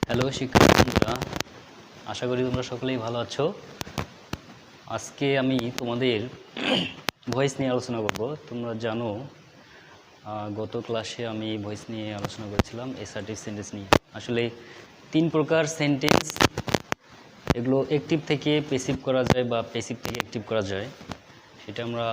Hello শিক্ষার্থীরা, আশা করি তোমরা সকলেই ভালো আছো। আজকে আমি তোমাদের ভয়েস নিয়ে আলোচনা করব। তোমরা জানো গত ক্লাসে আমি ভয়েস নিয়ে আলোচনা করেছিলাম অ্যাসার্টিভ সেন্টেন্স নিয়ে। আসলে 3 প্রকার সেন্টেন্স, এগুলো অ্যাক্টিভ থেকে প্যাসিভ করা যায় বা প্যাসিভ থেকে অ্যাক্টিভ করা যায়। সেটা আমরা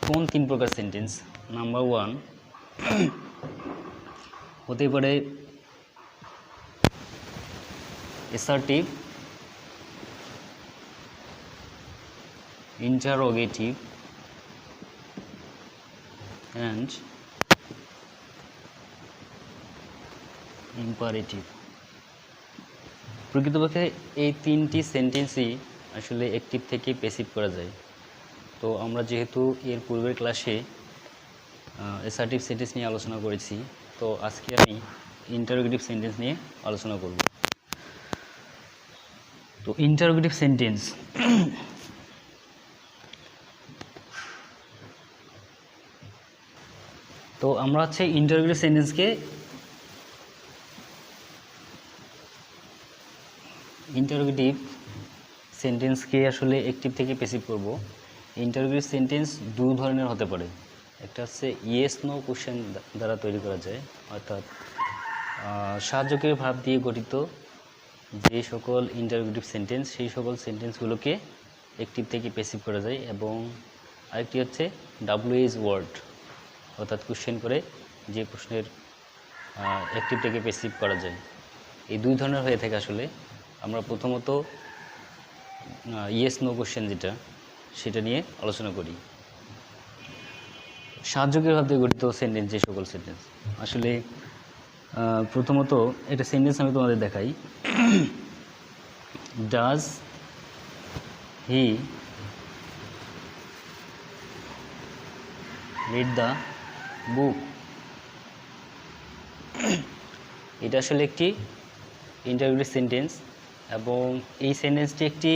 কোন 3 প্রকার সেন্টেন্স? নাম্বার 1 হতে পারে অ্যাসার্টিভ, interrogative and imperative। প্রকৃতপক্ষে এই 3টি সেন্টেন্সই আসলে অ্যাক্টিভ থেকে প্যাসিভ করা যায়। তো আমরা যেহেতু এর পূর্বের ক্লাসে অ্যাসার্টিভ সেন্টেন্স নিয়ে আলোচনা করেছি, তো আজকে আমি ইন্টারোগেটিভ সেন্টেন্স নিয়ে আলোচনা করব। তো ইন্টারোগেটিভ সেন্টেন্স, তো আমরা হচ্ছে ইন্টারোগেটিভ সেন্টেন্সকে আসলে অ্যাক্টিভ থেকে প্যাসিভ করব। ইন্টারোগেটিভ সেন্টেন্স 2 ধরনের হতে পারে। একটা হচ্ছে ইয়েস নো কোশ্চেন দ্বারা তৈরি করা যায়, অর্থাৎ সাহায্যকারী ভাব দিয়ে গঠিত যে সকল ইন্টারোগেটিভ সেন্টেন্স, সেই সকল সেন্টেন্সগুলোকে অ্যাক্টিভ থেকে প্যাসিভ করা যায়। এবং আরেকটি হচ্ছে WH ওয়ার্ড, অর্থাৎ কোশ্চেন করে যে প্রশ্নের অ্যাক্টিভ থেকে প্যাসিভ করা যায়। এই 2 ধরনের হয়ে থাকে। আসলে আমরা প্রথমত ইয়েস নো কোশ্চেন যেটা, সেটা নিয়ে আলোচনা করি। সাহায্যকারী ভাব দিয়ে গঠিত সেন্টেন্স, যে সকল সেন্টেন্স, আসলে প্রথমত একটা সেন্টেন্স আমি তোমাদের দেখাই। Does he read the book? এটা আসলে একটি ইন্টারোগেটিভ সেন্টেন্স এবং এই সেন্টেন্সটি একটি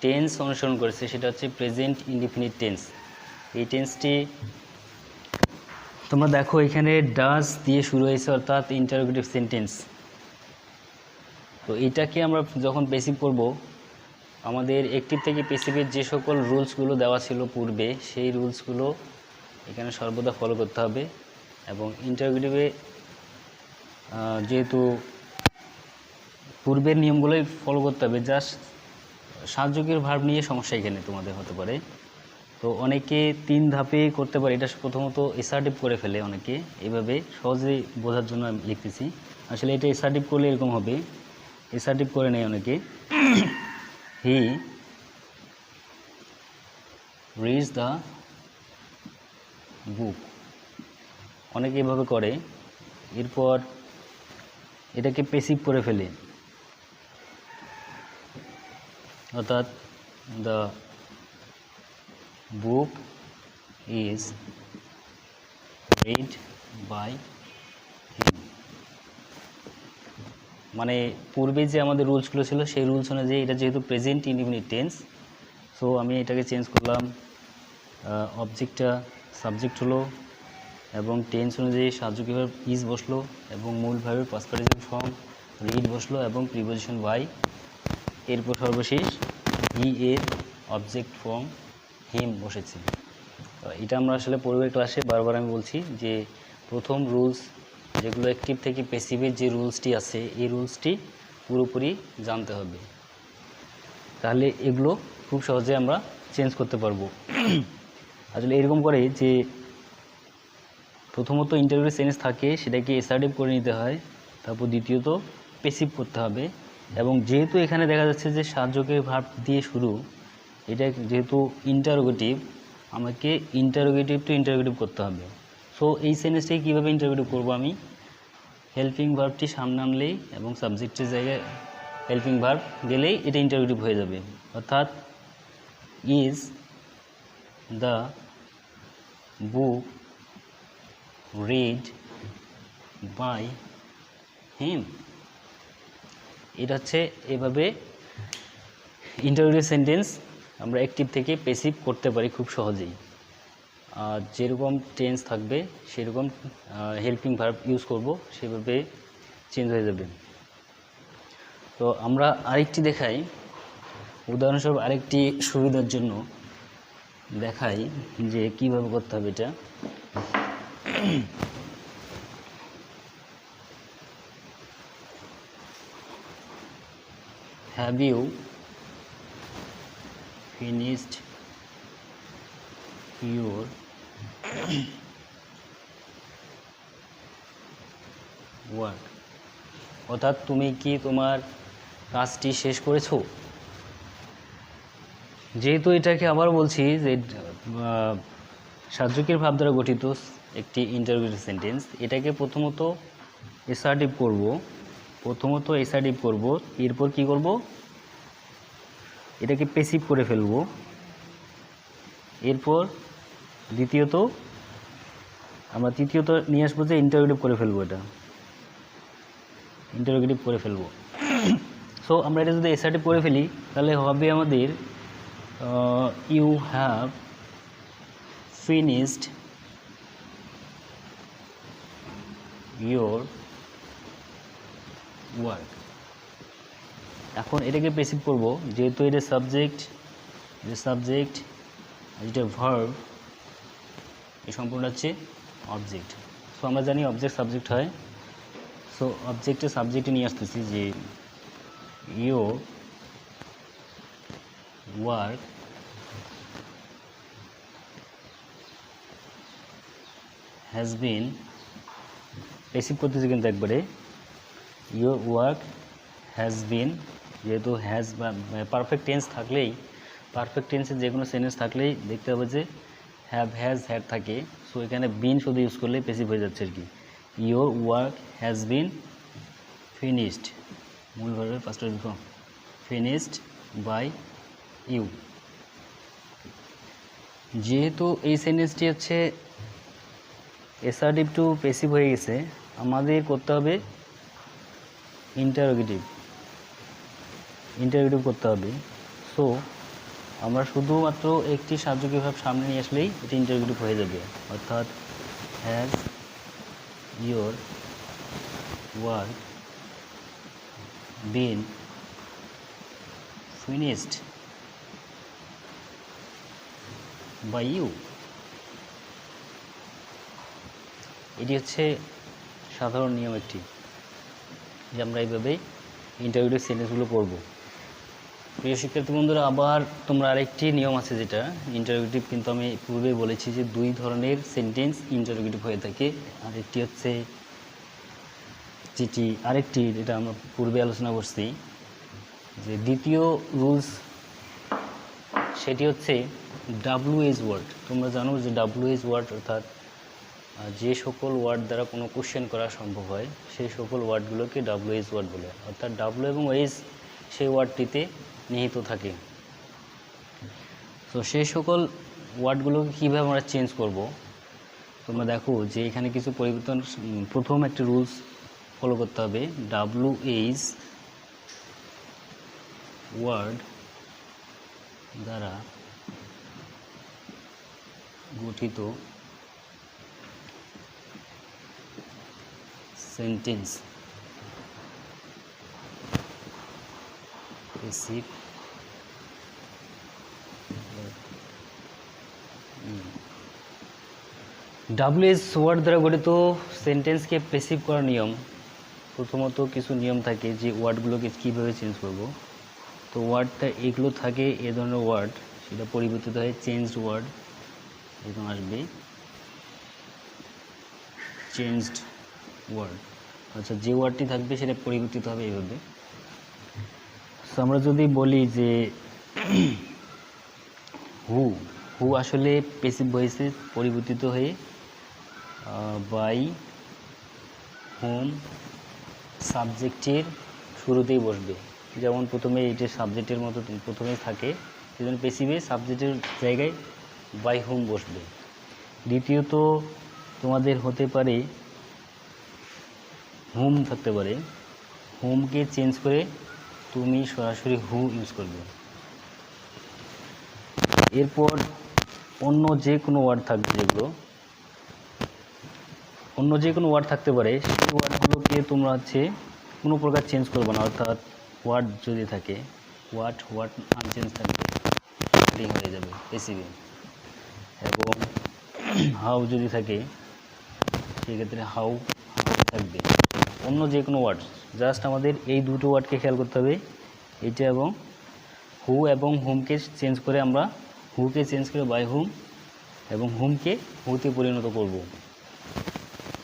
টেন্স অনুসরণ করেছে, সেটা হচ্ছে প্রেজেন্ট ইনডিফিনিট টেন্স। এই টেন্সটি তোমরা দেখো এখানে ডাজ দিয়ে শুরু হয়েছে, অর্থাৎ ইন্টারোগেটিভ সেন্টেন্স। তো এইটাকে আমরা যখন প্যাসিভ করব, আমাদের অ্যাক্টিভ থেকে প্যাসিভের যে সকল রুলসগুলো দেওয়া ছিল পূর্বে, সেই রুলসগুলো এখানে সর্বদা ফলো করতে হবে। এবং ইন্টারোগেটিভে যেহেতু পূর্বের নিয়মগুলোই ফলো করতে হবে, জাস্ট সাহায্যকারী ভার্ব নিয়ে সমস্যা এখানে তোমাদের হতে পারে। তো অনেকে 3 ধাপে করতে পারে। এটা প্রথমত অ্যাসার্টিভ করে ফেলে অনেকে, এইভাবে সহজেই বোঝার জন্য আমি লিখতেছি। আসলে এটা অ্যাসার্টিভ করলে এরকম হবে, অ্যাসার্টিভ করে নেয় অনেকে। হি রিডস দ্য বুক, অনেকে এভাবে করে। এরপর এটাকে প্যাসিভ করে ফেলে, অর্থাৎ the book is read by him. মানে পূর্বে যে আমাদের রুলসগুলো ছিল, সেই রুলস অনুযায়ী এটা যেহেতু প্রেজেন্ট ইনডিফিনিট টেন্স, সো আমি এটাকে চেঞ্জ করলাম। অবজেক্টটা সাবজেক্ট হলো এবং টেন্স অনুযায়ী সাহায্যকারী ভার্ব ইজ বসলো এবং মূল ভার্বের পাস্ট পার্টিসিপল ফর্ম রিড বসলো এবং প্রিপোজিশন বাই। এরপর সর্বশেষ হি এর অবজেক্ট ফর্ম হিম বসেছে। এটা আমরা আসলে পূর্বের ক্লাসে বারবার আমি বলছি যে প্রথম রুলস, যেগুলো অ্যাক্টিভ থেকে প্যাসিভের যে রুলসটি আছে, এই রুলসটি পুরোপুরি জানতে হবে, তাহলে এগুলো খুব সহজে আমরা চেঞ্জ করতে পারবো। আসলে এরকম করে যে প্রথমত ইন্টারোগেটিভ সেন্টেন্স থাকে, সেটাকে অ্যাসার্টিভ করে নিতে হয়, তারপর দ্বিতীয়ত প্যাসিভ করতে হবে। এবং যেহেতু এখানে দেখা যাচ্ছে যে সাহায্যকারী ভার্ব দিয়ে শুরু, এটা যেহেতু ইন্টারোগেটিভ, আমাকে ইন্টারোগেটিভ টু ইন্টারোগেটিভ করতে হবে। সো এই সেন্টেন্সটাকে কীভাবে ইন্টারোগেটিভ করবো? আমি হেল্পিং ভার্বটি সামনে আনলেই এবং সাবজেক্টের জায়গায় হেল্পিং ভার্ব গেলেই এটা ইন্টারোগেটিভ হয়ে যাবে। অর্থাৎ is the book read by him. এটা হচ্ছে এভাবে ইন্টারোগেটিভ সেন্টেন্স আমরা অ্যাক্টিভ থেকে প্যাসিভ করতে পারি খুব সহজেই। যেরকম টেন্স থাকবে সেরকম হেল্পিং ভার্ব ইউজ করব, সেভাবে চেঞ্জ হয়ে যাবে। তো আমরা আরেকটি দেখাই, উদাহরণস্বরূপ আরেকটি সুবিধার জন্য দেখাই যে কিভাবে করতে হবে এটা। Have you finished your work? অর্থাৎ তুমি কি তোমার কাজটি শেষ করেছো। যেহেতু এটাকে আবার বলছি যে সাহায্যকের ভাব দ্বারা গঠিত একটি ইন্টারোগেটিভ সেন্টেন্স, এটাকে প্রথমত অ্যাসার্টিভ করব, এরপর কি করব, এটাকে প্যাসিভ করে ফেলব, এরপর তৃতীয়ত নিয়ে আসবো যে ইন্টারোগেটিভ করে ফেলবো, এটা ইন্টারোগেটিভ করে ফেলবো। সো আমরা এটা যদি অ্যাসার্টিভ করে ফেলি তাহলে হবে আমাদের you have finished your work. এখন এটাকে প্যাসিভ করব, যেহেতু এটা সাবজেক্ট, যেটা ভার্ব, এই সম্পূর্ণ হচ্ছে অবজেক্ট। সো আমরা জানি অবজেক্ট সাবজেক্ট হয়। সো সাবজেক্টে নিয়ে আসতেছি যে your work has been, passive করতেছি কিন্তু একবারে, ইয়োর ওয়ার্ক হ্যাজ বিন, যেহেতু হ্যাজ বা পারফেক্ট টেন্স থাকলেই, পারফেক্ট টেন্সের যে কোনো সেন্টেন্স থাকলেই দেখতে হবে যে হ্যাভ, হ্যাজ, হ্যাড থাকে। সো এখানে বিন শুধু ইউজ করলে প্যাসিভ হয়ে যাচ্ছে আর কি। Your work has been finished, মূল ভার্বের ফার্স্ট লিখো, ফিনিশড বাই ইউ। যেহেতু এই সেন্টেন্সটি হচ্ছে অ্যাসার্টিভ টু প্যাসিভ হয়ে গেছে, আমাদের করতে হবে ইন্টারোগেটিভ করতে হবে। সো আমরা শুধুমাত্র একটি সাহায্যকীয় ভাব সামনে নিয়ে আসলেই এটি ইন্টারোগেটিভ হয়ে যাবে, অর্থাৎ has your work been finished by you. এটি হচ্ছে সাধারণ নিয়ম একটি, যে আমরা এইভাবে ইন্টারোগেটিভ সেন্টেন্সগুলো করব। প্রিয় শিক্ষার্থী বন্ধুরা, আবার তোমরা আরেকটি নিয়ম আছে যেটা ইন্টারোগেটিভ, কিন্তু আমি পূর্বেই বলেছি যে দুই ধরনের সেন্টেন্স ইন্টারোগেটিভ হয়ে থাকে। আরেকটি হচ্ছে যেটা আমরা পূর্বে আলোচনা করছি, যে দ্বিতীয় রুলস, সেটি হচ্ছে WH ওয়ার্ড। তোমরা জানো যে WH ওয়ার্ড অর্থাৎ যে সকল ওয়ার্ড দ্বারা কোনো কোশ্চেন করা সম্ভব হয় সেই সকল ওয়ার্ডগুলোকে WH ওয়ার্ড বলে, অর্থাৎ W এবং H সেই ওয়ার্ডটিতে নিহিত থাকে। তো সেই সকল ওয়ার্ডগুলোকে কীভাবে আমরা চেঞ্জ করব, তোমরা দেখো যে এখানে কিছু পরিবর্তন। প্রথম একটা রুলস ফলো করতে হবে, WH ওয়ার্ড দ্বারা গঠিত সেন্টেন্স প্যাসিভ WH ওয়ার্ড দ্বারা গঠিত সেন্টেন্সকে প্যাসিভ করার নিয়ম, প্রথমত কিছু নিয়ম থাকে যে ওয়ার্ডগুলোকে কীভাবে চেঞ্জ করব। তো ওয়ার্ডটা এগুলো থাকে, এ ধরনের ওয়ার্ড, সেটা পরিবর্তিত হয় চেঞ্জড ওয়ার্ড, এরকম আসবে চেঞ্জড ওয়ার্ড। আচ্ছা, যে ওয়ার্ডটি থাকবে সেটা পরিবর্তিত হবে এইভাবে। সো আমরা যদি বলি যে হু আসলে প্যাসিভ ভয়েসে পরিবর্তিত হয়ে বাই হোম সাবজেক্টের শুরুতেই বসবে। যেমন প্রথমে এটা সাবজেক্টের মতো প্রথমেই থাকে, সেজন্য প্যাসিভে সাবজেক্টের জায়গায় বাই হোম বসবে। দ্বিতীয়ত তোমাদের হতে পারে হোম থাকতে পারে, হোমকে চেঞ্জ করে তুমি সরাসরি হু ইউজ করবে। এরপর অন্য যে কোনো ওয়ার্ড থাকবে, অন্য যে কোনো ওয়ার্ড থাকতে পারে, সেই ওয়ার্ডগুলোকে তোমরা কোনো প্রকার চেঞ্জ করবে না, অর্থাৎ হোয়াট যদি থাকে, হোয়াট আনচেঞ্জ থাকবে, রিং হয়ে যাবে পেসিভে। এবং হাউ যদি থাকে সেক্ষেত্রে হাউ থাকবে। অন্য যে কোনো ওয়ার্ড, জাস্ট আমাদের এই দুটো ওয়ার্ডকে খেয়াল করতে হবে, এটা এবং হু এবং হুমকে চেঞ্জ করে আমরা হুকে চেঞ্জ করে বাই হুম এবং হুমকে হুতে পরিণত করব।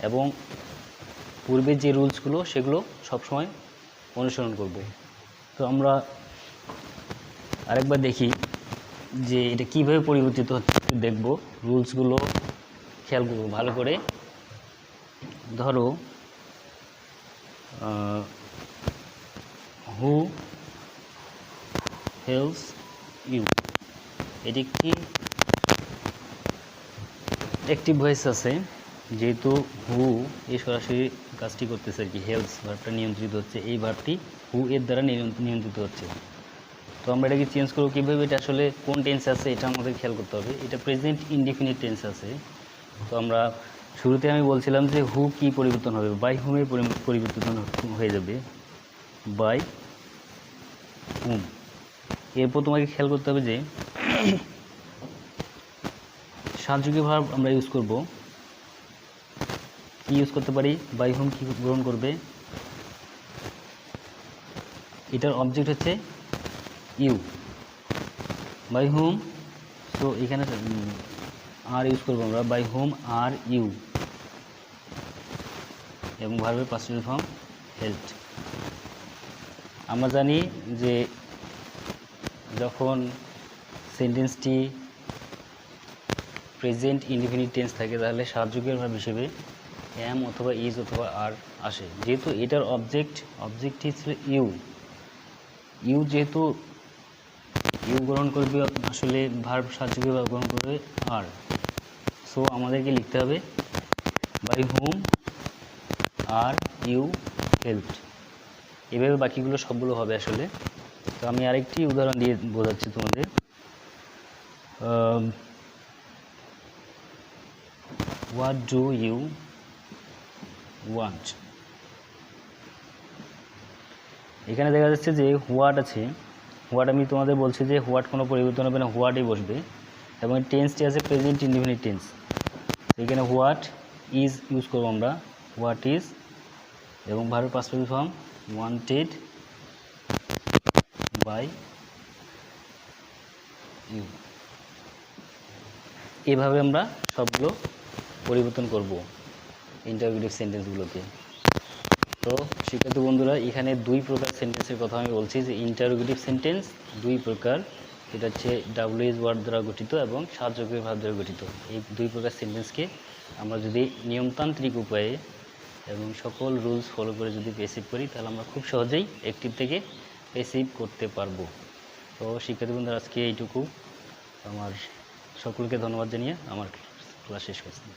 এবং পূর্বের যে রুলসগুলো সেগুলো সবসময় অনুসরণ করব। তো আমরা আরেকবার দেখি যে এটা কীভাবে পরিবর্তিত হচ্ছে দেখব, রুলসগুলো খেয়াল করব ভালো করে। ধরো হু হেল্পস ইউ, এটি একটি অ্যাক্টিভ ভয়েস আছে, যেহেতু হু এই সরাসরি কাজটি করতেছে আর কি, হেল্পস ভার্বটা নিয়ন্ত্রিত হচ্ছে, এই ভার্বটি হু এর দ্বারা নিয়ন্ত্রিত হচ্ছে। তো আমরা এটাকে চেঞ্জ করবো কীভাবে, এটা আসলে কোন টেন্সে আছে এটা আমাদের খেয়াল করতে হবে। এটা প্রেজেন্ট ইনডিফিনিট টেন্স আছে। তো আমরা শুরুতে আমি বলছিলাম যে হু কি পরিবর্তন হবে, বাই হুমে পরিবর্তন হয়ে যাবে, বাই হুম। এরপর তোমাকে খেয়াল করতে হবে যে সাহায্যকারী ভার্ব আমরা ইউজ করব, কি ইউজ করতে পারি, বাই হুম কি গ্রহণ করবে, এটার অবজেক্ট হচ্ছে ইউ, বাই হুম। সো এখানে আর ইউজ করবো আমরা, বাই হুম আর ইউ, এবং ভার্বের পাস্ট ফর্ম হেল্পড। আমরা জানি যে যখন সেন্টেন্সটি প্রেজেন্ট ইনডিফিনিট টেন্স থাকে তাহলে সাহায্যকারী ভার্ব হিসেবে অ্যাম অথবা ইজ অথবা আর আসে। যেহেতু এটার অবজেক্টটি ছিল ইউ, যেহেতু ইউ গ্রহণ করবে আসলে ভার্ব, সাহায্যকারী ভার্ব গ্রহণ করবে আর। সো আমাদেরকে লিখতে হবে by whom are you helped. এভাবে বাকিগুলো সবগুলো হবে আসলে। তো আমি আরেকটি উদাহরণ দিয়ে বোঝাচ্ছি তোমাদের। হোয়াট ডু ইউ ওয়ান্ট, এখানে দেখা যাচ্ছে যে হোয়াট আছে, হোয়াট আমি তোমাদের বলছি যে হোয়াট কোনো পরিবর্তন হবে না, হোয়াটই বসবে, এবং টেন্সটি আছে প্রেজেন্ট ইনডিফিনিট টেন্স। এখানে হোয়াট ইজ ইউজ করবো আমরা, হোয়াট ইজ, এবং ভার্বের past form wanted by you. এভাবে আমরা সবগুলো পরিবর্তন করব ইন্টারোগেটিভ সেন্টেন্সগুলোতে। তো শিক্ষার্থী বন্ধুরা, এখানে দুই প্রকার সেন্টেন্সের কথা আমি বলছি, যে ইন্টারোগেটিভ সেন্টেন্স দুই প্রকার, এটা হচ্ছে WH ওয়ার্ড দ্বারা গঠিত এবং সাহায্যকারী ভার্ব দ্বারা গঠিত। এই দুই প্রকার সেন্টেন্সকে আমরা যদি নিয়মতান্ত্রিক উপায়ে এবং সকল রুলস ফলো করে যদি পেসিভ করি তাহলে আমরা খুব সহজেই অ্যাক্টিভ থেকে পেসিভ করতে পারবো। তো শিক্ষার্থী বন্ধুরা, আজকে এইটুকু। আমার সকলকে ধন্যবাদ জানিয়ে আমার ক্লাস শেষ করছি।